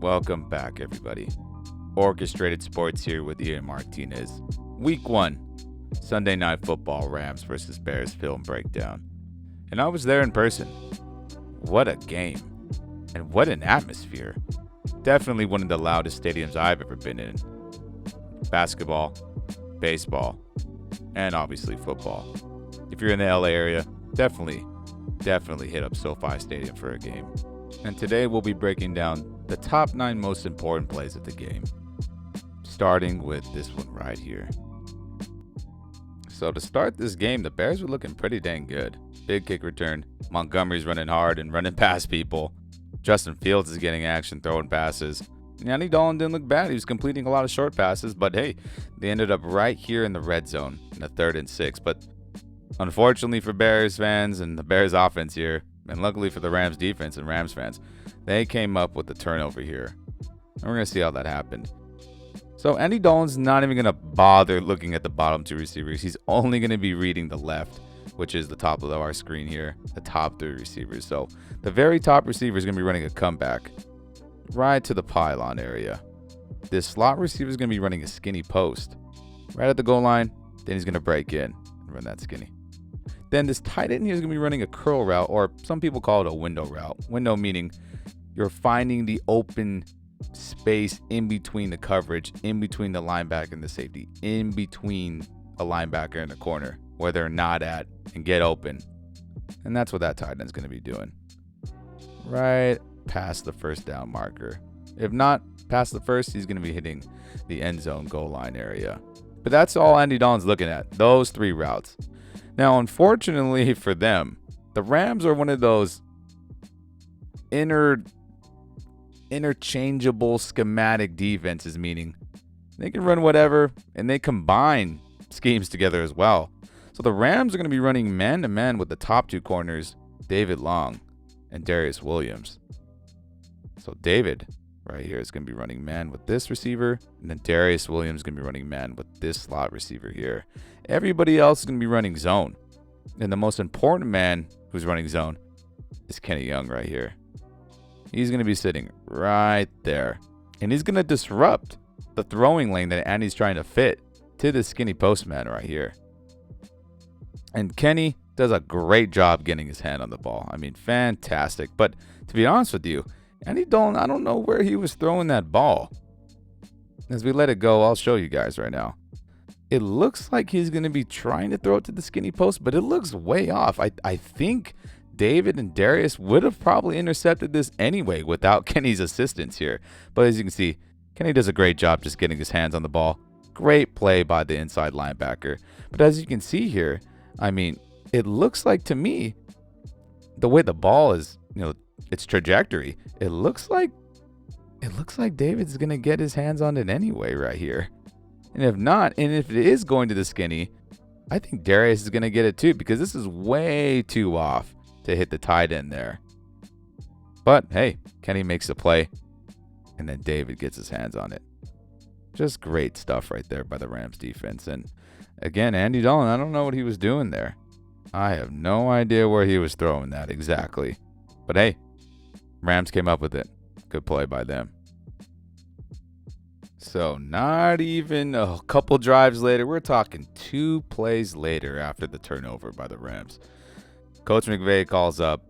Welcome back, everybody. Orchestrated Sports here with Ian Martinez. Week 1, Sunday Night Football, Rams versus Bears film breakdown. And I was there in person. What a game. And what an atmosphere. Definitely one of the loudest stadiums I've ever been in. Basketball, baseball, and obviously football. If you're in the LA area, definitely hit up SoFi Stadium for a game. And today we'll be breaking down the top 9 most important plays of the game, starting with this one right here. So to start this game, the Bears were looking pretty dang good. Big kick return. Montgomery's running hard and running past people. Justin Fields is getting action, throwing passes. Andy Dalton didn't look bad. He was completing a lot of short passes, but hey, they ended up right here in the red zone in a 3rd and 6. But unfortunately for Bears fans and the Bears offense here, and luckily for the Rams defense and Rams fans, they came up with the turnover here. And we're going to see how that happened. So Andy Dalton's not even going to bother looking at the bottom 2 receivers. He's only going to be reading the left, which is the top of our screen here, the top 3 receivers. So the very top receiver is going to be running a comeback right to the pylon area. This slot receiver is going to be running a skinny post right at the goal line. Then he's going to break in and run that skinny. Then this tight end here is going to be running a curl route, or some people call it a window route. Window meaning you're finding the open space in between the coverage, in between the linebacker and the safety, in between a linebacker and the corner where they're not at, and get open. And that's what that tight end is going to be doing. Right past the first down marker. If not past the first, he's going to be hitting the end zone goal line area. But that's all Andy Dalton's looking at, those 3 routes. Now, unfortunately for them, the Rams are one of those interchangeable schematic defenses, meaning they can run whatever and they combine schemes together as well. So the Rams are going to be running man-to-man with the top 2 corners, David Long and Darius Williams. So David right here is going to be running man with this receiver, and then Darius Williams is going to be running man with this slot receiver here. Everybody else is going to be running zone. And the most important man who's running zone is Kenny Young right here. He's going to be sitting right there. And he's going to disrupt the throwing lane that Andy's trying to fit to the skinny postman right here. And Kenny does a great job getting his hand on the ball. I mean, fantastic. But to be honest with you, Andy Dalton, I don't know where he was throwing that ball. As we let it go, I'll show you guys right now. It looks like he's going to be trying to throw it to the skinny post, but it looks way off. I think David and Darius would have probably intercepted this anyway without Kenny's assistance here. But as you can see, Kenny does a great job just getting his hands on the ball. Great play by the inside linebacker. But as you can see here, I mean, it looks like to me, the way the ball is, its trajectory, it looks like David's going to get his hands on it anyway right here. And if not, and if it is going to the skinny, I think Darius is going to get it too, because this is way too off to hit the tight end there. But hey, Kenny makes the play, and then David gets his hands on it. Just great stuff right there by the Rams defense. And again, Andy Dalton, I don't know what he was doing there. I have no idea where he was throwing that exactly. But hey, Rams came up with it. Good play by them. So not even a couple drives later, we're talking 2 plays later after the turnover by the Rams, Coach McVay calls up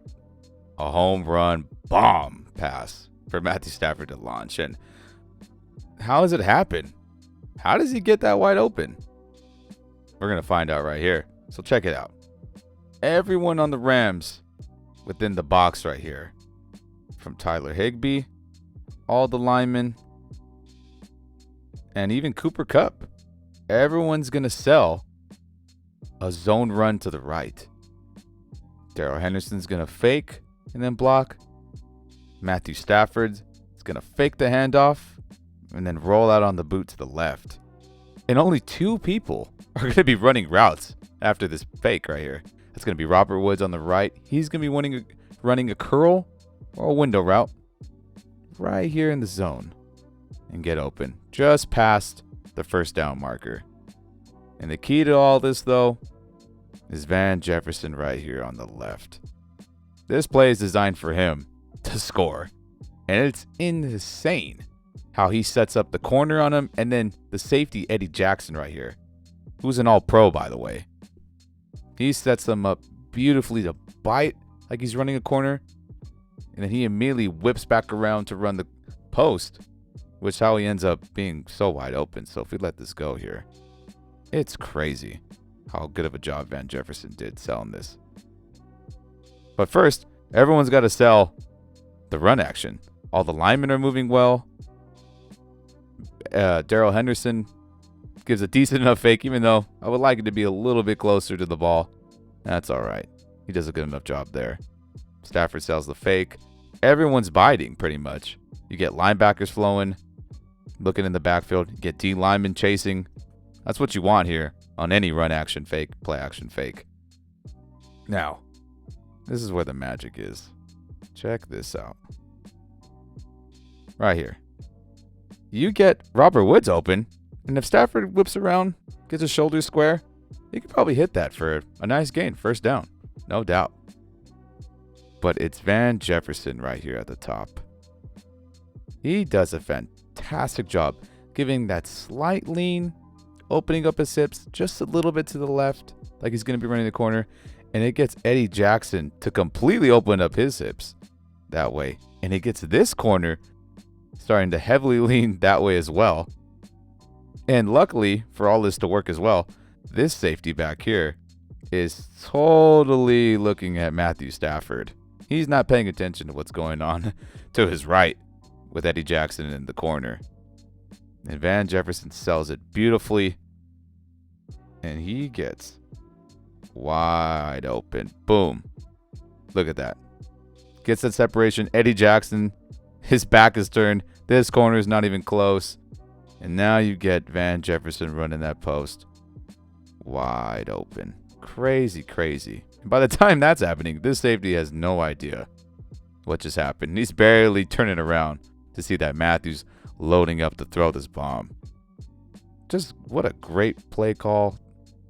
a home run bomb pass for Matthew Stafford to launch. And how does it happen? How does he get that wide open? We're going to find out right here. So check it out. Everyone on the Rams within the box right here, from Tyler Higbee, all the linemen, and even Cooper Kupp, everyone's going to sell a zone run to the right. Darrell Henderson's going to fake and then block. Matthew Stafford is going to fake the handoff and then roll out on the boot to the left. And only 2 people are going to be running routes after this fake right here. It's going to be Robert Woods on the right. He's going to be running a curl or a window route right here in the zone and get open just past the first down marker. And the key to all this, though, is Van Jefferson right here on the left. This play is designed for him to score. And it's insane how he sets up the corner on him, and then the safety, Eddie Jackson, right here, who's an all-pro, by the way. He sets him up beautifully to bite like he's running a corner, and then he immediately whips back around to run the post, which is how he ends up being so wide open. So if we let this go here, it's crazy how good of a job Van Jefferson did selling this. But first, everyone's got to sell the run action. All the linemen are moving well. Darrell Henderson gives a decent enough fake, even though I would like it to be a little bit closer to the ball. That's all right. He does a good enough job there. Stafford sells the fake. Everyone's biting pretty much. You get linebackers flowing, looking in the backfield. You get D linemen chasing. That's what you want here on any run action fake, play action fake. Now, this is where the magic is. Check this out. Right here. You get Robert Woods open, and if Stafford whips around, gets his shoulders square, he could probably hit that for a nice gain, first down. No doubt. But it's Van Jefferson right here at the top. He does a fantastic job giving that slight lean, opening up his hips just a little bit to the left, like he's going to be running the corner, and it gets Eddie Jackson to completely open up his hips that way. And it gets this corner starting to heavily lean that way as well. And luckily, for all this to work as well, this safety back here is totally looking at Matthew Stafford. He's not paying attention to what's going on to his right with Eddie Jackson in the corner. And Van Jefferson sells it beautifully. And he gets wide open. Boom. Look at that. Gets that separation. Eddie Jackson, his back is turned. This corner is not even close. And now you get Van Jefferson running that post wide open. Crazy, crazy. And by the time that's happening, this safety has no idea what just happened. He's barely turning around to see that Matthews loading up to throw this bomb. Just what a great play call.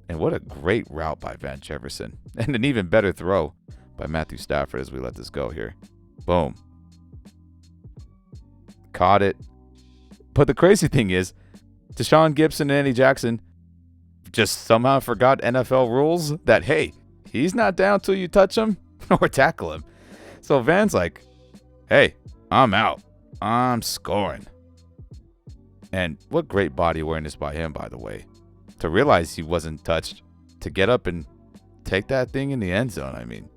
And what a great route by Van Jefferson. And an even better throw by Matthew Stafford as we let this go here. Boom. Caught it. But the crazy thing is, Deshaun Gibson and Eddie Jackson just somehow forgot NFL rules that, hey, he's not down till you touch him or tackle him. So Van's like, hey, I'm out. I'm scoring. And what great body awareness by him, by the way. To realize he wasn't touched, to get up and take that thing in the end zone. I mean,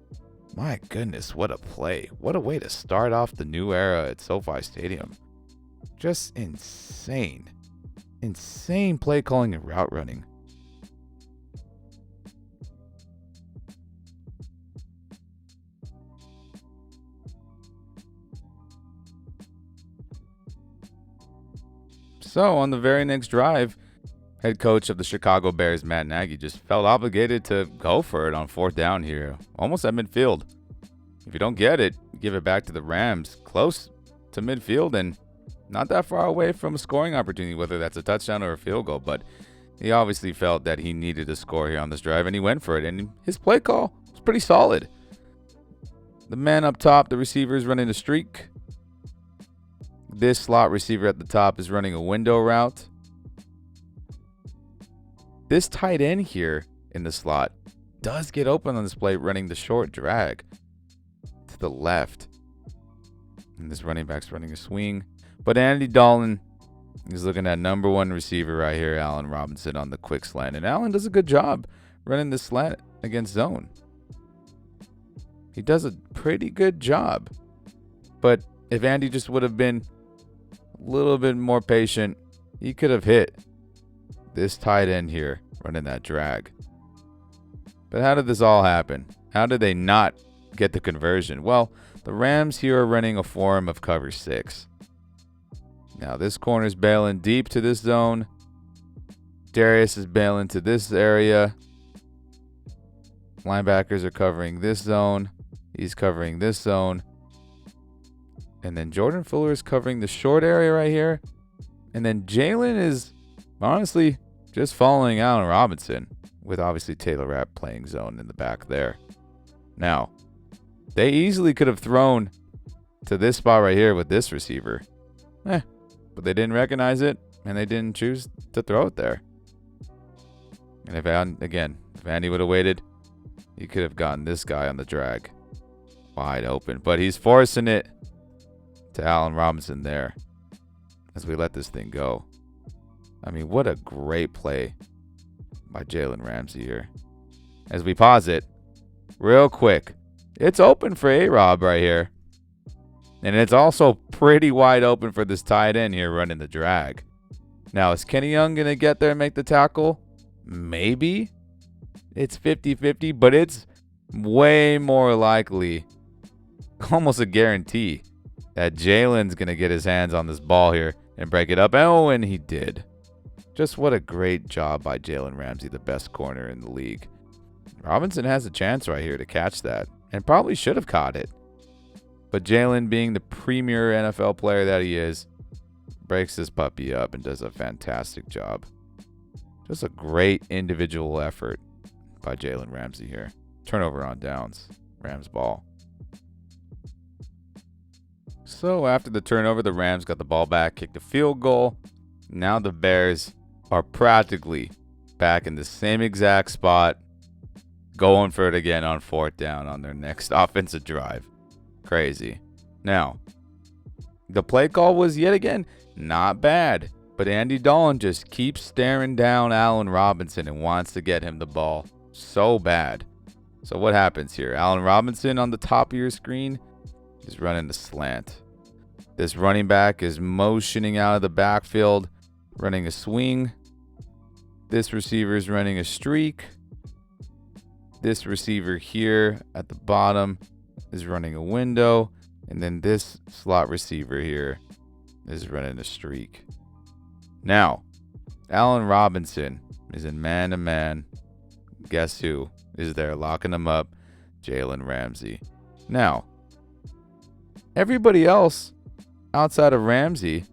my goodness, what a play. What a way to start off the new era at SoFi Stadium. Just insane. Insane play calling and route running. So on the very next drive, head coach of the Chicago Bears, Matt Nagy, just felt obligated to go for it on fourth down here, almost at midfield. If you don't get it, give it back to the Rams, close to midfield and not that far away from a scoring opportunity, whether that's a touchdown or a field goal. But he obviously felt that he needed to score here on this drive, and he went for it. And his play call was pretty solid. The man up top, the receiver, is running a streak. This slot receiver at the top is running a window route. This tight end here in the slot does get open on this play, running the short drag to the left. And this running back's running a swing. But Andy Dalton is looking at number one receiver right here, Allen Robinson, on the quick slant. And Allen does a good job running the slant against zone. He does a pretty good job. But if Andy just would have been a little bit more patient, he could have hit this tight end here running that drag. But how did this all happen? How did they not get the conversion? Well, the Rams here are running a form of cover 6. Now this corner's bailing deep to this zone. Darius is bailing to this area. Linebackers are covering this zone. He's covering this zone. And then Jordan Fuller is covering the short area right here. And then Jalen is honestly just following Allen Robinson, with obviously Taylor Rapp playing zone in the back there. Now, they easily could have thrown to this spot right here with this receiver. But they didn't recognize it, and they didn't choose to throw it there. And if Andy would have waited, he could have gotten this guy on the drag wide open. But he's forcing it to Allen Robinson there as we let this thing go. I mean, what a great play by Jalen Ramsey here. As we pause it real quick, it's open for A-Rob right here. And it's also pretty wide open for this tight end here running the drag. Now, is Kenny Young going to get there and make the tackle? Maybe. It's 50-50, but it's way more likely, almost a guarantee, that Jalen's going to get his hands on this ball here and break it up. Oh, and he did. Just what a great job by Jalen Ramsey, the best corner in the league. Robinson has a chance right here to catch that and probably should have caught it. But Jalen, being the premier NFL player that he is, breaks this puppy up and does a fantastic job. Just a great individual effort by Jalen Ramsey here. Turnover on downs. Rams ball. So after the turnover, the Rams got the ball back, kicked a field goal. Now the Bears are practically back in the same exact spot, going for it again on 4th down on their next offensive drive. Crazy. Now, the play call was yet again not bad, but Andy Dalton just keeps staring down Allen Robinson and wants to get him the ball so bad. So what happens here? Allen Robinson on the top of your screen is running the slant. This running back is motioning out of the backfield, running a swing. This receiver is running a streak. This receiver here at the bottom is running a window. And then this slot receiver here is running a streak. Now, Allen Robinson is in man-to-man. Guess who is there locking him up? Jalen Ramsey. Now, everybody else outside of Ramsey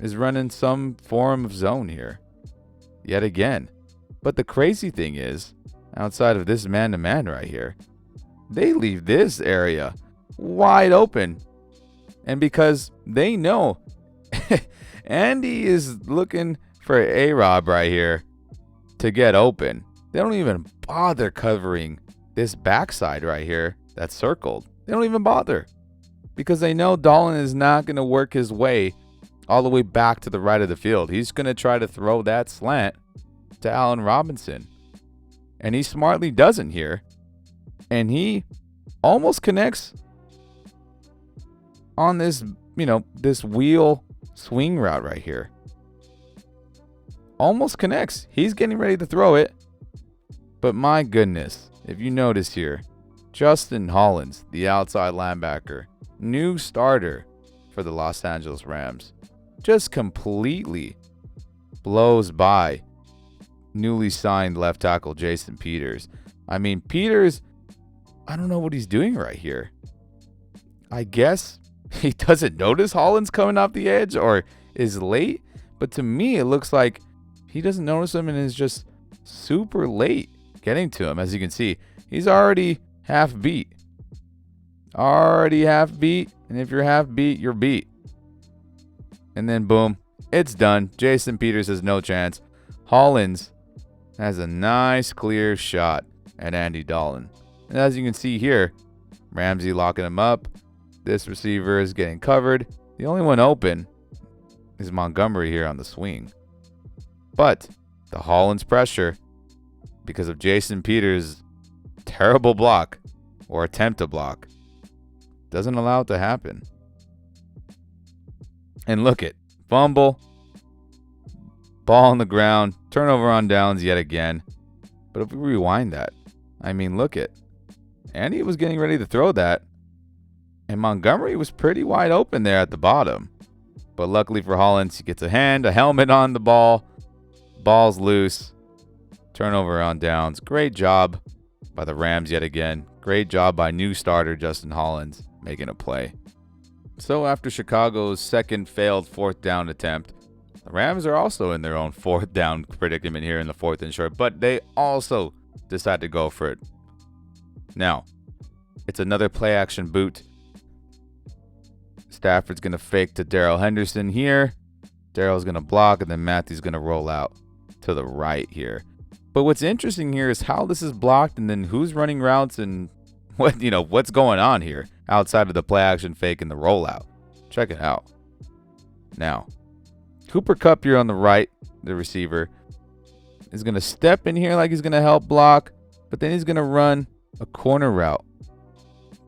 is running some form of zone here. Yet again. But the crazy thing is, outside of this man-to-man right here, they leave this area wide open. And because they know Andy is looking for A-Rob right here to get open, they don't even bother covering this backside right here that's circled. They don't even bother because they know Dalton is not going to work his way all the way back to the right of the field. He's going to try to throw that slant to Allen Robinson. And he smartly doesn't here. And he almost connects on this, this wheel swing route right here. Almost connects. He's getting ready to throw it. But my goodness, if you notice here, Justin Hollins, the outside linebacker, new starter for the Los Angeles Rams, just completely blows by newly signed left tackle Jason Peters. I mean, Peters, I don't know what he's doing right here. I guess he doesn't notice Hollins coming off the edge or is late. But to me, it looks like he doesn't notice him and is just super late getting to him. As you can see, he's already half beat. Already half beat. And if you're half beat, you're beat. And then boom, it's done. Jason Peters has no chance. Hollins has a nice clear shot at Andy Dalton. And as you can see here, Ramsey locking him up. This receiver is getting covered. The only one open is Montgomery here on the swing. But the Hollins pressure, because of Jason Peters' terrible block or attempt to block, doesn't allow it to happen. And look it, fumble, ball on the ground, turnover on downs yet again. But if we rewind that, I mean, look it. Andy was getting ready to throw that, and Montgomery was pretty wide open there at the bottom. But luckily for Hollins, he gets a helmet on the ball. Ball's loose. Turnover on downs. Great job by the Rams yet again. Great job by new starter Justin Hollins making a play. So after Chicago's second failed 4th down attempt, the Rams are also in their own 4th down predicament here in the 4th and short, but they also decide to go for it. Now, it's another play action boot. Stafford's going to fake to Darrell Henderson here. Darrell's going to block, and then Matthew's going to roll out to the right here. But what's interesting here is how this is blocked, and then who's running routes and what's going on here outside of the play action fake and the rollout. Check it out. Now, Cooper Kupp here on the right, the receiver, is going to step in here like he's going to help block, but then he's going to run a corner route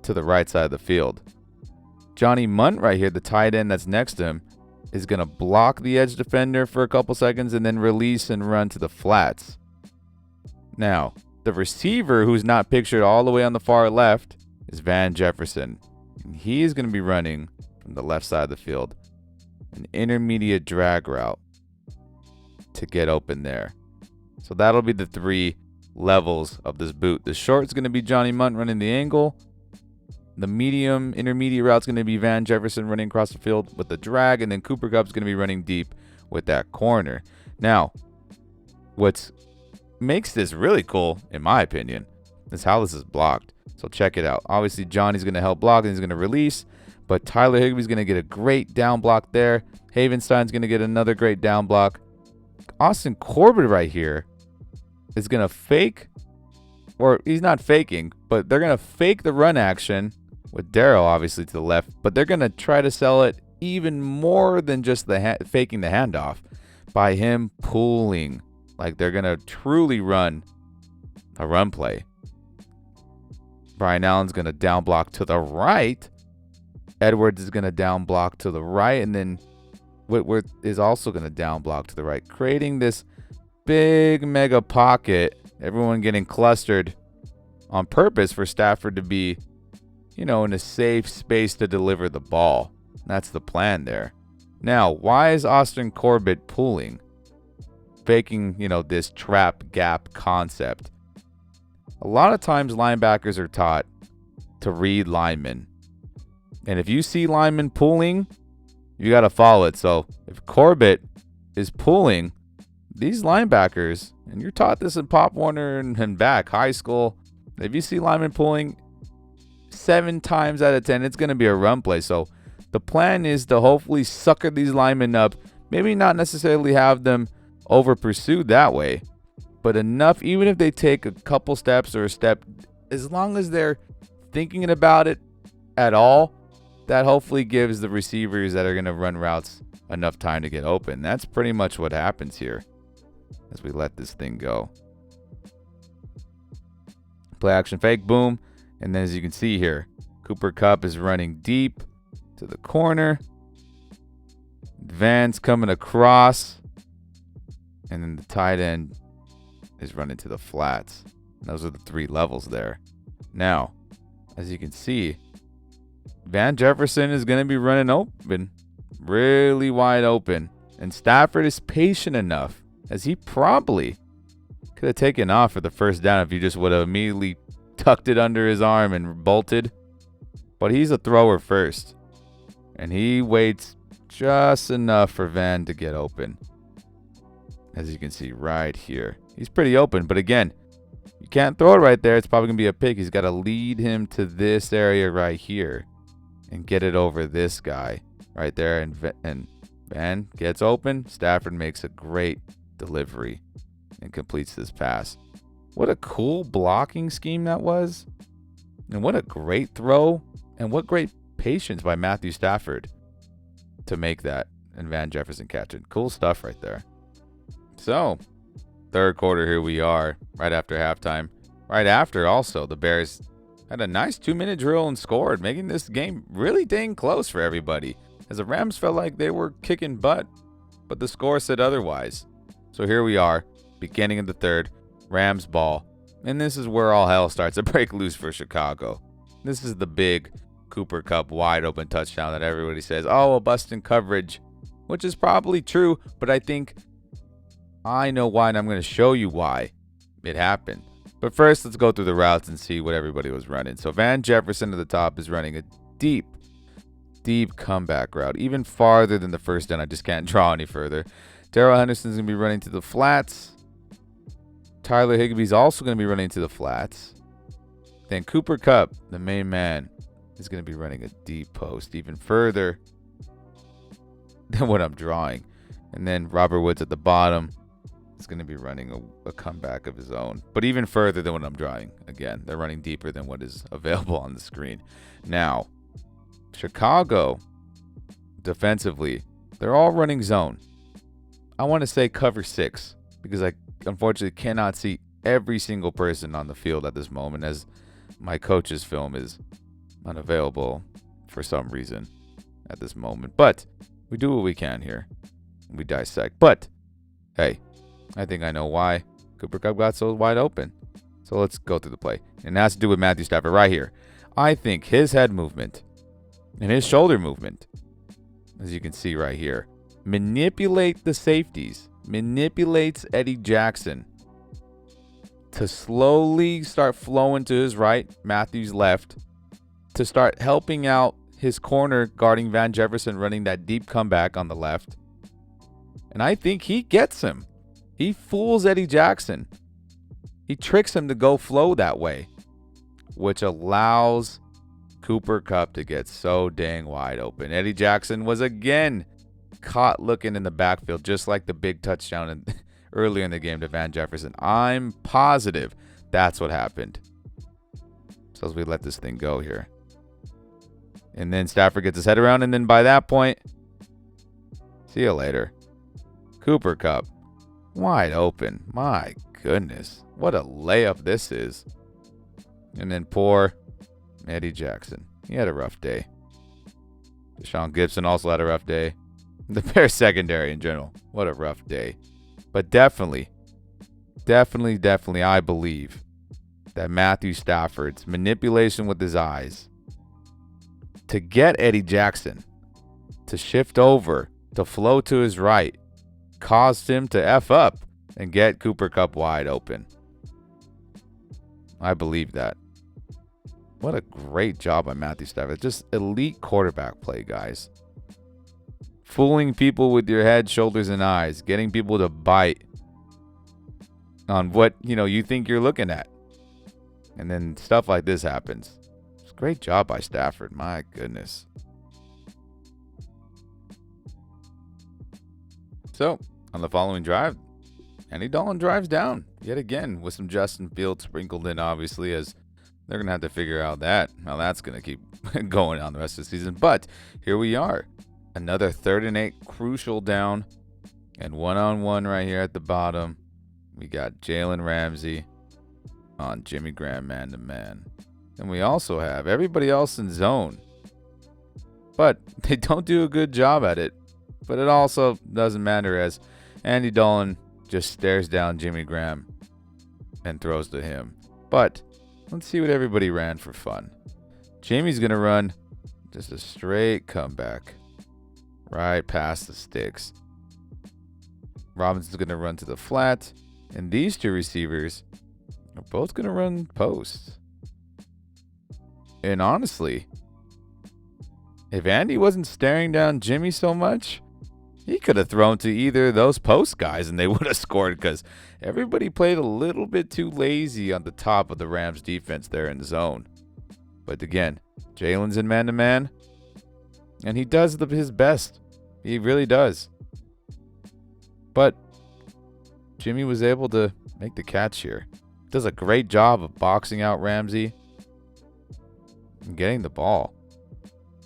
to the right side of the field. Johnny Mundt right here, the tight end that's next to him, is going to block the edge defender for a couple seconds and then release and run to the flats. Now, the receiver who's not pictured all the way on the far left is Van Jefferson. And he is going to be running from the left side of the field an intermediate drag route to get open there. So that'll be the 3 levels of this boot. The short is going to be Johnny Mundt running the angle. The medium, intermediate route is going to be Van Jefferson running across the field with the drag. And then Cooper Kupp is going to be running deep with that corner. Now, what makes this really cool, in my opinion, is how this is blocked. So check it out. Obviously, Johnny's going to help block and he's going to release. But Tyler Higbee's going to get a great down block there. Havenstein's going to get another great down block. Austin Corbett right here is going to fake, or he's not faking, but they're going to fake the run action with Darrell obviously to the left, but they're going to try to sell it even more than just the faking the handoff by him pulling. Like they're going to truly run a run play. Brian Allen's going to down block to the right. Edwards is going to down block to the right, and then Whitworth is also going to down block to the right, creating this big mega pocket. Everyone getting clustered on purpose for Stafford to be, in a safe space to deliver the ball. That's the plan there. Now, why is Austin Corbett pulling? Faking, this trap gap concept. A lot of times linebackers are taught to read linemen. And if you see linemen pulling, you got to follow it. So if Corbett is pulling, these linebackers, and you're taught this in Pop Warner and back, high school, if you see linemen pulling 7 times out of 10, it's going to be a run play. So the plan is to hopefully sucker these linemen up, maybe not necessarily have them over pursued that way, but enough, even if they take a couple steps or a step, as long as they're thinking about it at all, that hopefully gives the receivers that are going to run routes enough time to get open. That's pretty much what happens here as we let this thing go. Play action fake, boom. And then as you can see here, Cooper Kupp is running deep to the corner. Van's coming across. And then the tight end is running to the flats. And those are the 3 levels there. Now, as you can see, Van Jefferson is going to be running open, really wide open. And Stafford is patient enough, as he probably could have taken off for the first down if he just would have immediately tucked it under his arm and bolted. But he's a thrower first. And he waits just enough for Van to get open. As you can see right here. He's pretty open, but again, you can't throw it right there. It's probably going to be a pick. He's got to lead him to this area right here and get it over this guy right there. And Van gets open. Stafford makes a great delivery and completes this pass. What a cool blocking scheme that was. And what a great throw. And what great patience by Matthew Stafford to make that and Van Jefferson catch it. Cool stuff right there. So, third quarter, here we are, right after halftime. Right after, also, the Bears had a nice 2-minute drill and scored, making this game really dang close for everybody, as the Rams felt like they were kicking butt, but the score said otherwise. So here we are, beginning of the third, Rams ball, and this is where all hell starts to break loose for Chicago. This is the big Cooper Kupp wide open touchdown that everybody says, oh, a bust in coverage, which is probably true, but I know why, and I'm going to show you why it happened. But first, let's go through the routes and see what everybody was running. So Van Jefferson at the top is running a deep comeback route, even farther than the first down. I just can't draw any further. Darrell Henderson's going to be running to the flats. Tyler Higbee's also going to be running to the flats. Then Cooper Kupp, the main man, is going to be running a deep post even further than what I'm drawing. And then Robert Woods at the bottom is going to be running a comeback of his own, but even further than what I'm drawing. Again, they're running deeper than what is available on the screen. Now, Chicago, defensively, they're all running zone. I want to say cover 6 because I unfortunately cannot see every single person on the field at this moment, as my coach's film is unavailable for some reason at this moment. But we do what we can here. We dissect. But, hey, I think I know why Cooper Kupp got so wide open. So let's go through the play. And it has to do with Matthew Stafford right here. I think his head movement and his shoulder movement, as you can see right here, manipulate the safeties, manipulates Eddie Jackson to slowly start flowing to his right, Matthew's left, to start helping out his corner guarding Van Jefferson running that deep comeback on the left. And I think he gets him. He fools Eddie Jackson. He tricks him to go flow that way, which allows Cooper Kupp to get so dang wide open. Eddie Jackson was again caught looking in the backfield, just like the big touchdown earlier in the game to Van Jefferson. I'm positive that's what happened. So as we let this thing go here. And then Stafford gets his head around, and then by that point, see you later. Cooper Kupp, wide open. My goodness. What a layup this is. And then poor Eddie Jackson. He had a rough day. Deshaun Gibson also had a rough day. The Bears secondary in general. What a rough day. But definitely, I believe that Matthew Stafford's manipulation with his eyes to get Eddie Jackson to shift over, to flow to his right, caused him to F up and get Cooper Kupp wide open. I believe that. What a great job by Matthew Stafford. Just elite quarterback play, guys. Fooling people with your head, shoulders, and eyes. Getting people to bite on what, you think you're looking at. And then stuff like this happens. It's a great job by Stafford. My goodness. So, on the following drive, Andy Dalton drives down yet again with some Justin Fields sprinkled in, obviously, as they're going to have to figure out how that's going to keep going on the rest of the season. But here we are. Another 3rd and 8 crucial down, and one-on-one right here at the bottom. We got Jalen Ramsey on Jimmy Graham man-to-man. And we also have everybody else in zone. But they don't do a good job at it. But it also doesn't matter, as Andy Dalton just stares down Jimmy Graham and throws to him. But let's see what everybody ran for fun. Jamie's going to run just a straight comeback right past the sticks. Robinson's going to run to the flat. And these two receivers are both going to run posts. And honestly, if Andy wasn't staring down Jimmy so much, he could have thrown to either of those post guys and they would have scored, because everybody played a little bit too lazy on the top of the Rams defense there in the zone. But again, Jalen's in man-to-man, and he does his best. He really does. But Jimmy was able to make the catch here. Does a great job of boxing out Ramsey and getting the ball.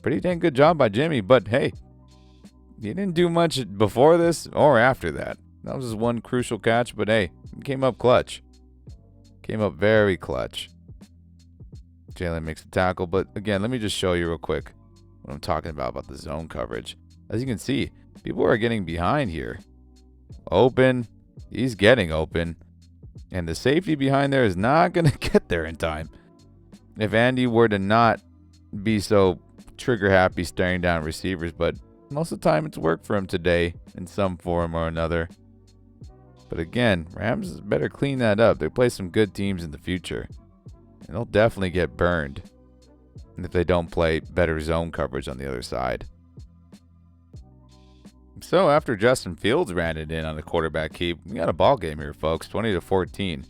Pretty dang good job by Jimmy, but hey, he didn't do much before this or after that. That was just one crucial catch, but hey, he came up clutch. Came up very clutch. Jalen makes a tackle, but again, let me just show you real quick what I'm talking about the zone coverage. As you can see, people are getting behind here. Open. He's getting open. And the safety behind there is not going to get there in time. If Andy were to not be so trigger happy staring down receivers, but most of the time it's worked for him today in some form or another. But again, Rams better clean that up. They play some good teams in the future, and they'll definitely get burned if they don't play better zone coverage on the other side. So after Justin Fields ran it in on a quarterback keep, we got a ball game here, folks. 20-14.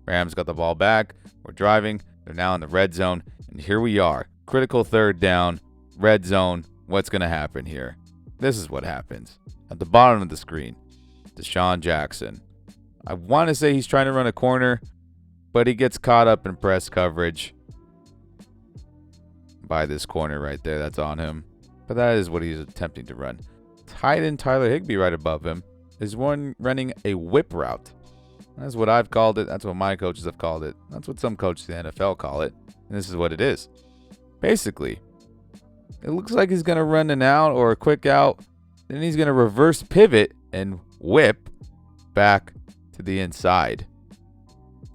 Rams got the ball back. We're driving. They're now in the red zone. And here we are. Critical third down, red zone. What's going to happen here? This is what happens. At the bottom of the screen, Deshaun Jackson. I want to say he's trying to run a corner, but he gets caught up in press coverage by this corner right there that's on him. But that is what he's attempting to run. Tight end Tyler Higbee right above him is running a whip route. That's what I've called it. That's what my coaches have called it. That's what some coaches in the NFL call it. And this is what it is. Basically, it looks like he's going to run an out or a quick out. Then he's going to reverse pivot and whip back to the inside.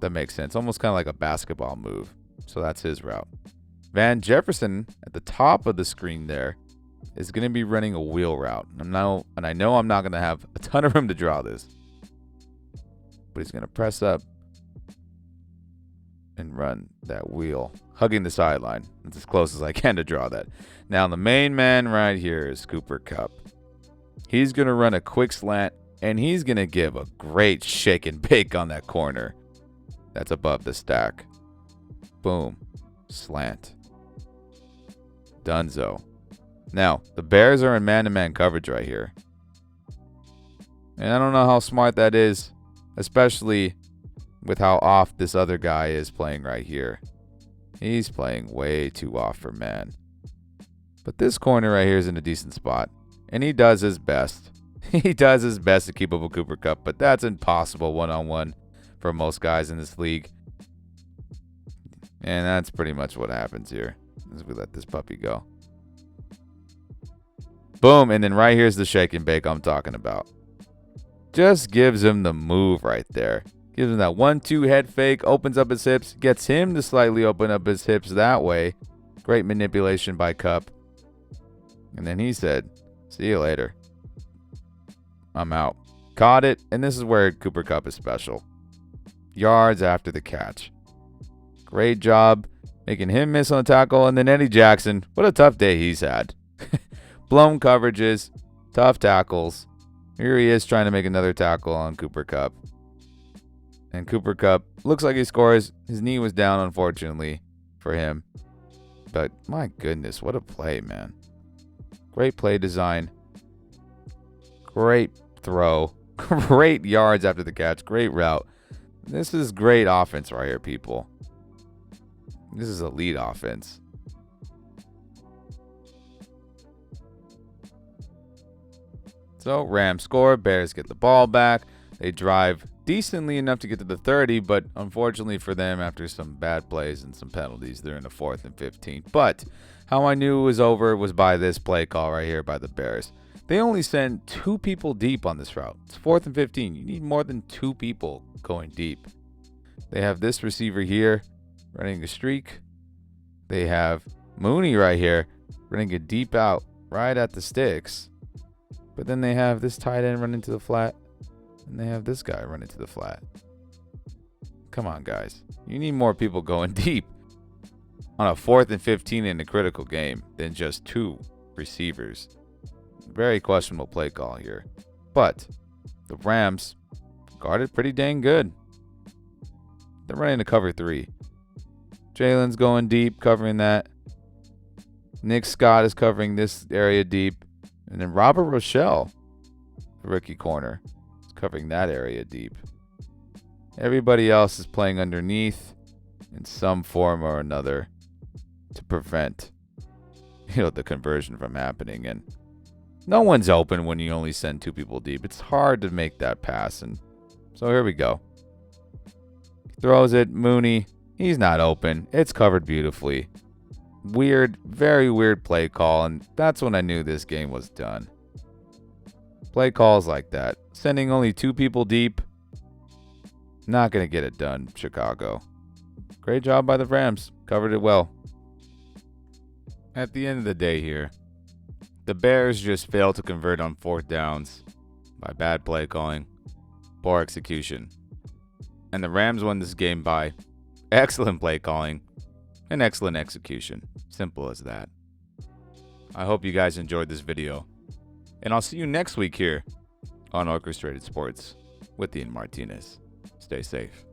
That makes sense. Almost kind of like a basketball move. So that's his route. Van Jefferson at the top of the screen there is going to be running a wheel route. And I know I'm not going to have a ton of room to draw this. But he's going to press up and run that wheel, hugging the sideline. That's as close as I can to draw that. Now, the main man right here is Cooper Kupp. He's going to run a quick slant, and he's going to give a great shake and bake on that corner that's above the stack. Boom. Slant. Dunzo. Now, the Bears are in man-to-man coverage right here. And I don't know how smart that is, especially with how off this other guy is playing right here. He's playing way too off for man. But this corner right here is in a decent spot. And he does his best. He does his best to keep up with Cooper Kupp, but that's impossible one-on-one for most guys in this league. And that's pretty much what happens here as we let this puppy go. Boom, and then right here's the shake and bake I'm talking about. Just gives him the move right there. Gives him that 1-2 head fake, opens up his hips, gets him to slightly open up his hips that way. Great manipulation by Kupp. And then he said, "See you later. I'm out." Caught it, and this is where Cooper Kupp is special. Yards after the catch. Great job making him miss on the tackle. And then Eddie Jackson, what a tough day he's had. Blown coverages, tough tackles. Here he is trying to make another tackle on Cooper Kupp. And Cooper Kupp looks like he scores. His knee was down, unfortunately, for him. But my goodness, what a play, man. Great play design. Great throw. Great yards after the catch. Great route. This is great offense right here, people. This is elite offense. So, Rams score. Bears get the ball back. They drive decently enough to get to the 30, but unfortunately for them, after some bad plays and some penalties, they're in the 4th and 15. But how I knew it was over was by this play call right here by the Bears. They only send 2 people deep on this route. It's 4th and 15. You need more than 2 people going deep. They have this receiver here running a streak. They have Mooney right here running a deep out right at the sticks. But then they have this tight end running to the flat. And they have this guy running to the flat. Come on, guys. You need more people going deep on a 4th and 15 in a critical game than just 2 receivers. Very questionable play call here. But the Rams guarded pretty dang good. They're running a cover 3. Jalen's going deep, covering that. Nick Scott is covering this area deep. And then Robert Rochelle, the rookie corner, is covering that area deep. Everybody else is playing underneath in some form or another to prevent, the conversion from happening. And no one's open when you only send 2 people deep. It's hard to make that pass. And so here we go. Throws it. Mooney. He's not open. It's covered beautifully. Weird, very weird play call. And that's when I knew this game was done. Play calls like that. Sending only 2 people deep. Not going to get it done, Chicago. Great job by the Rams. Covered it well. At the end of the day here, the Bears just failed to convert on 4th downs by bad play calling, poor execution. And the Rams won this game by excellent play calling and excellent execution. Simple as that. I hope you guys enjoyed this video. And I'll see you next week here on Orchestrated Sports with Ian Martinez. Stay safe.